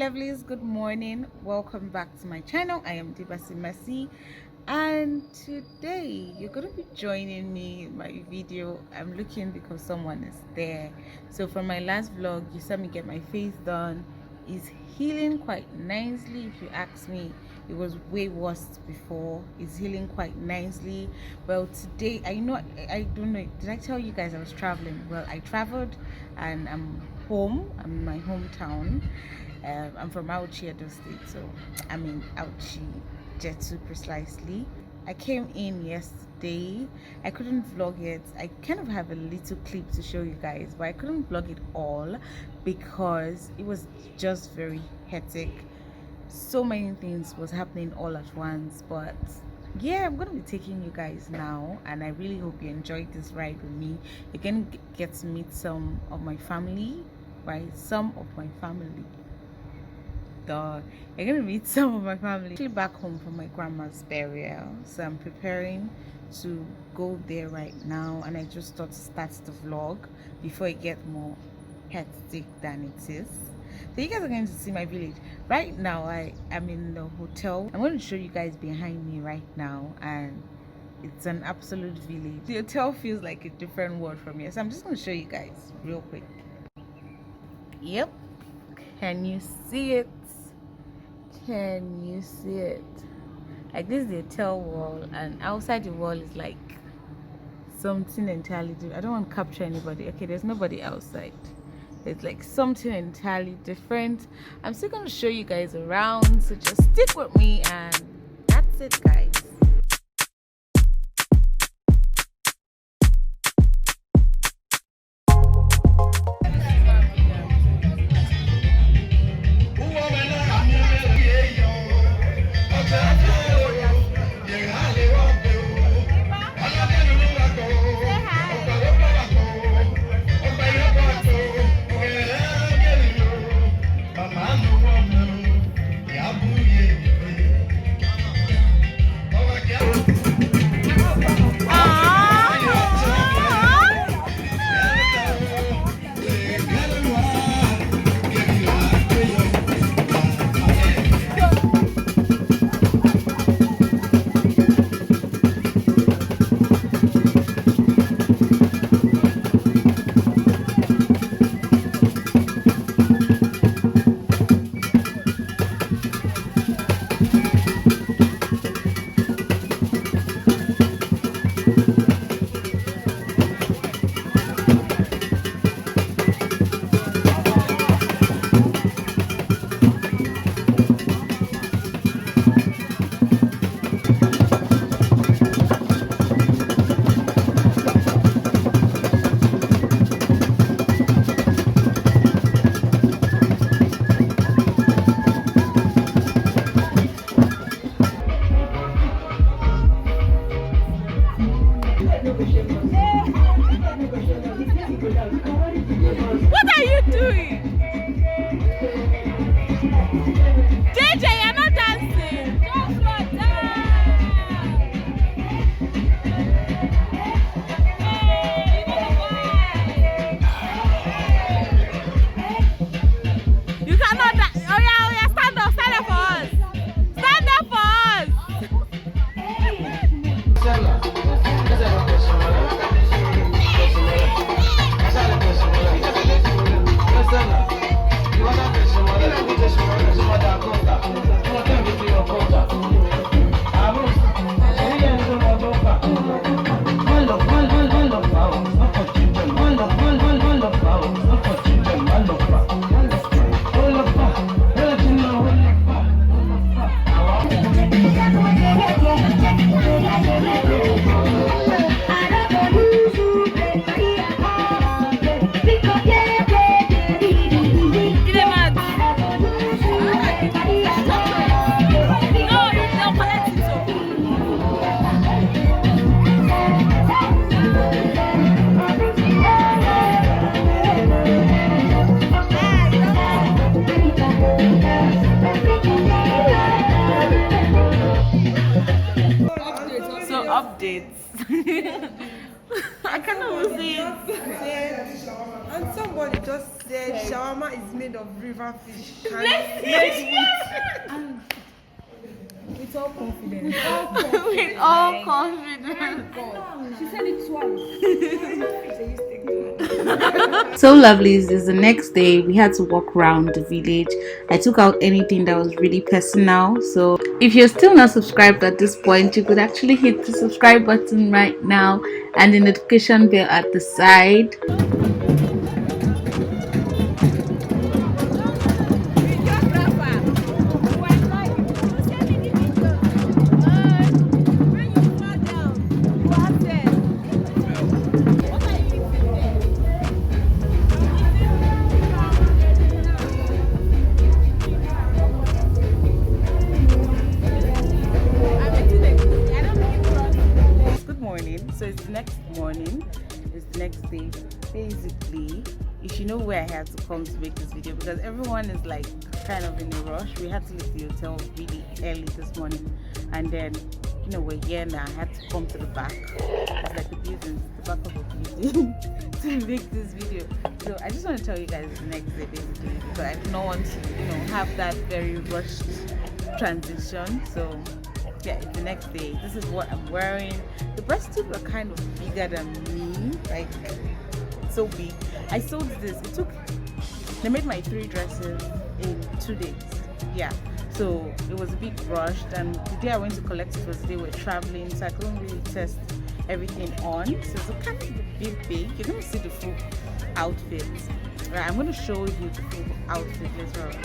lovelies, good morning, welcome back to my channel. I am Dibasi Mercy, and today you're going to be joining me in my video. I'm looking because someone is there. So from my last vlog, you saw me get my face done. It's healing quite nicely. If you ask me, it was way worse before. It's healing quite nicely. Well, today I don't know, did I tell you guys I was traveling? Well, I traveled and I'm home. I'm in my hometown. I'm from Auchi, Edo State, so I'm in Auchi, Jattu precisely. I came in yesterday. I couldn't vlog it. I kind of have a little clip to show you guys, but I couldn't vlog it all because it was just very hectic. So many things was happening all at once, but yeah, I'm gonna be taking you guys now, and I really hope you enjoyed this ride with me. You can get to meet some of my family, right? Some of my family. You're gonna meet some of my family. I'm actually back home from my grandma's burial, so I'm preparing to go there right now, and I just thought to start the vlog before it gets more hectic than it is. So you guys are going to see my village right now. I am in the hotel. I'm going to show you guys behind me right now, and it's an absolute village. The hotel feels like a different world from here, so I'm just going to show you guys real quick. Yep, can you see it? Can you see it? Like, this is the hotel wall, and outside the wall is like something entirely different. I don't want to capture anybody. Okay, there's nobody outside. It's like something entirely different. I'm still going to show you guys around, so just stick with me, and that's it, guys. What are you doing? JJ, you're not dancing. Joshua, you cannot dance. Oh yeah, stand up for us. Stand up for us. updates. I cannot see it. And somebody just said shawarma is made of river fish. With all confidence. With all confidence. She said it twice. So lovelies, is the next day we had to walk around the village. I took out anything that was really personal. So if you're still not subscribed at this point, you could actually hit the subscribe button right now and the notification bell at the side. Good morning. So it's the next morning. It's the next day. Basically, you should know where I had to come to make this video because everyone is like kind of in a rush. We had to leave the hotel really early this morning, and then we're here now. I had to come to the back. It's like the building, the back of a building to make this video. So I just want to tell you guys the next day basically because I don't want to have that very rushed transition. So yeah, it's the next day. This is what I'm wearing. The breast tube are kind of bigger than me, like so big. I sold this. They made my 3 dresses in 2 days. Yeah, so it was a bit rushed, and the day I went to collect it was the day we're traveling, so I couldn't really test everything on. So it's kind of a bit big. You're gonna see the full outfit. Right, I'm gonna show you the full outfit later on.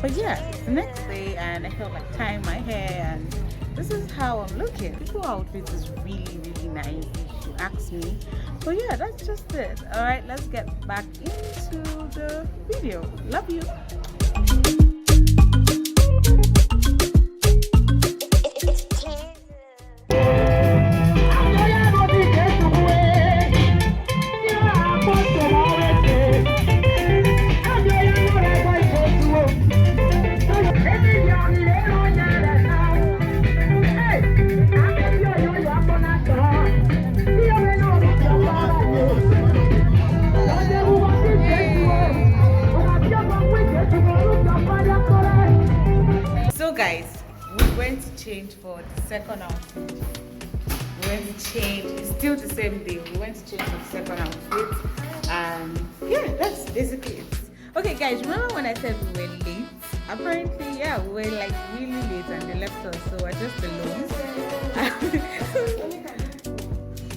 But yeah, it's the next day, and I felt like tying my hair, and this is how I'm looking. The full outfit is really, really nice if you ask me. But yeah, that's just it. All right, let's get back into the video. Love you. So guys, we went to change for the second outfit. We went to change. It's still the same day. We went to change for the second outfit, and yeah, that's basically it. Okay, guys, remember when I said we were late? Apparently, yeah, we were like really late, and they left us, so we're just alone.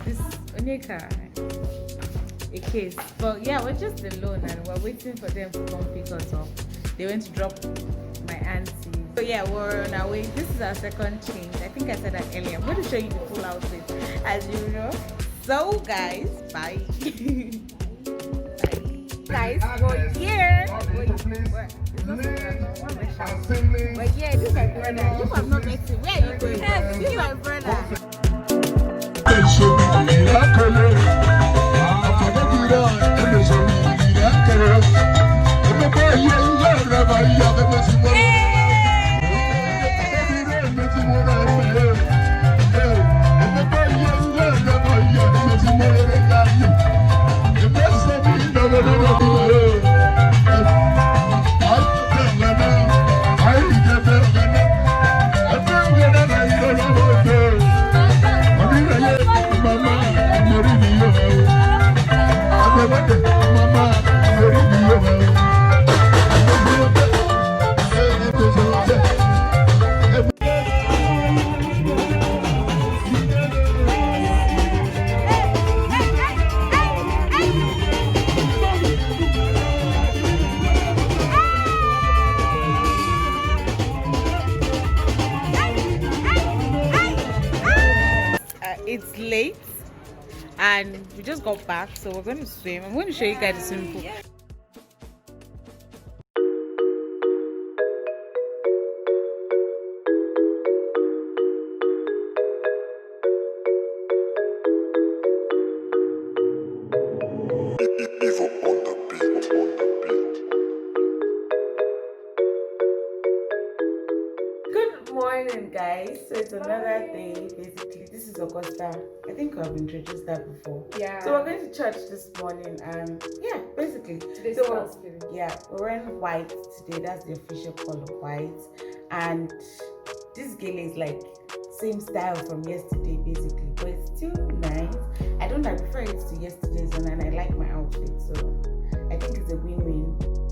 This Onika, a case, but yeah, we're just alone, and we're waiting for them to come pick us up. They went to drop my auntie. So yeah, we're on our way. This is our second change. I think I said that earlier. I'm going to show you the full outfit as you know. So guys, bye. Bye. Guys, we're here. But yeah, this is my brother. You have not met him. Where are you going? This is my brother. It's late and we just got back, so we're going to swim. I'm going to show you guys the swimming pool. Good morning, guys. So it's another day. Basically, this is is Augusta. I think I've introduced that before. Yeah. So we're going to church this morning, and yeah, basically. Today's So Thanksgiving. yeah, we're wearing white today. That's the official color, white. And this gele is like same style from yesterday, basically, but it's still nice. I prefer it to yesterday's one, and I like my outfit, so I think it's a win-win.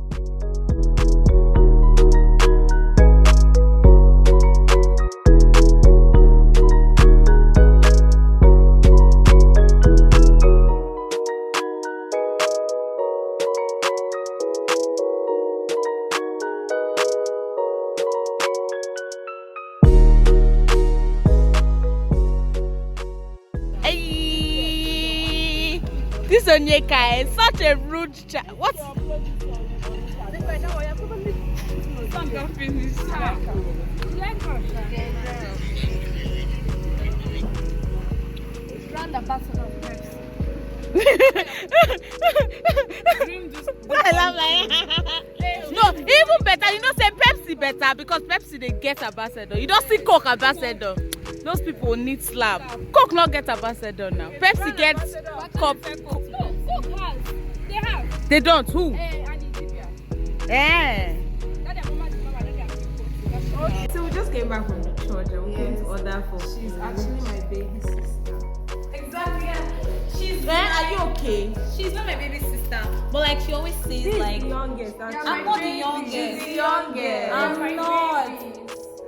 This Onyeka is such a rude child. What? Round the bottle of Pepsi. No, even better. You know, say Pepsi better because Pepsi they get ambassador. You don't see Coke ambassador. Those people need slap. Coke not get ambassador now. Pepsi gets cup. No, Coke has. They have. They don't. Who? And Ethiopia. Eh. So we just came back from the church and we came to order for. She's actually my baby sister. Exactly. Yeah. She's. Are you okay? She's not my baby sister, but like she always says, She's like the youngest. I'm not the youngest. She's the youngest. I'm not.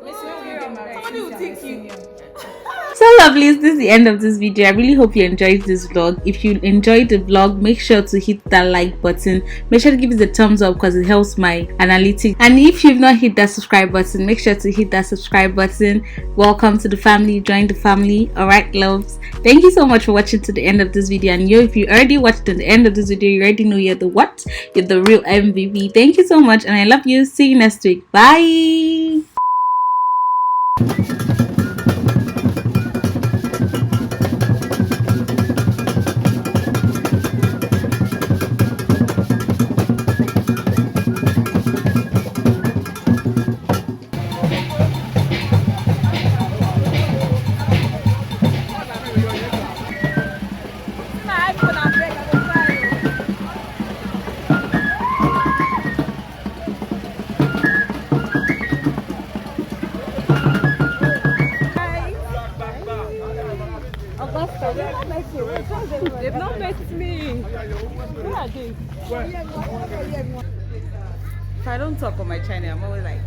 Somebody will take you. So lovelies, this is the end of this video. I really hope you enjoyed this vlog. If you enjoyed the vlog, make sure to hit that like button. Make sure to give it a thumbs up because it helps my analytics. And if you've not hit that subscribe button, make sure to hit that subscribe button. Welcome to the family. Join the family. Alright, loves. Thank you so much for watching to the end of this video. And if you already watched to the end of this video, you already know you're the what? You're the real MVP. Thank you so much and I love you. See you next week. Bye. They've not met me. Where are they? If I don't talk on my channel, I'm always like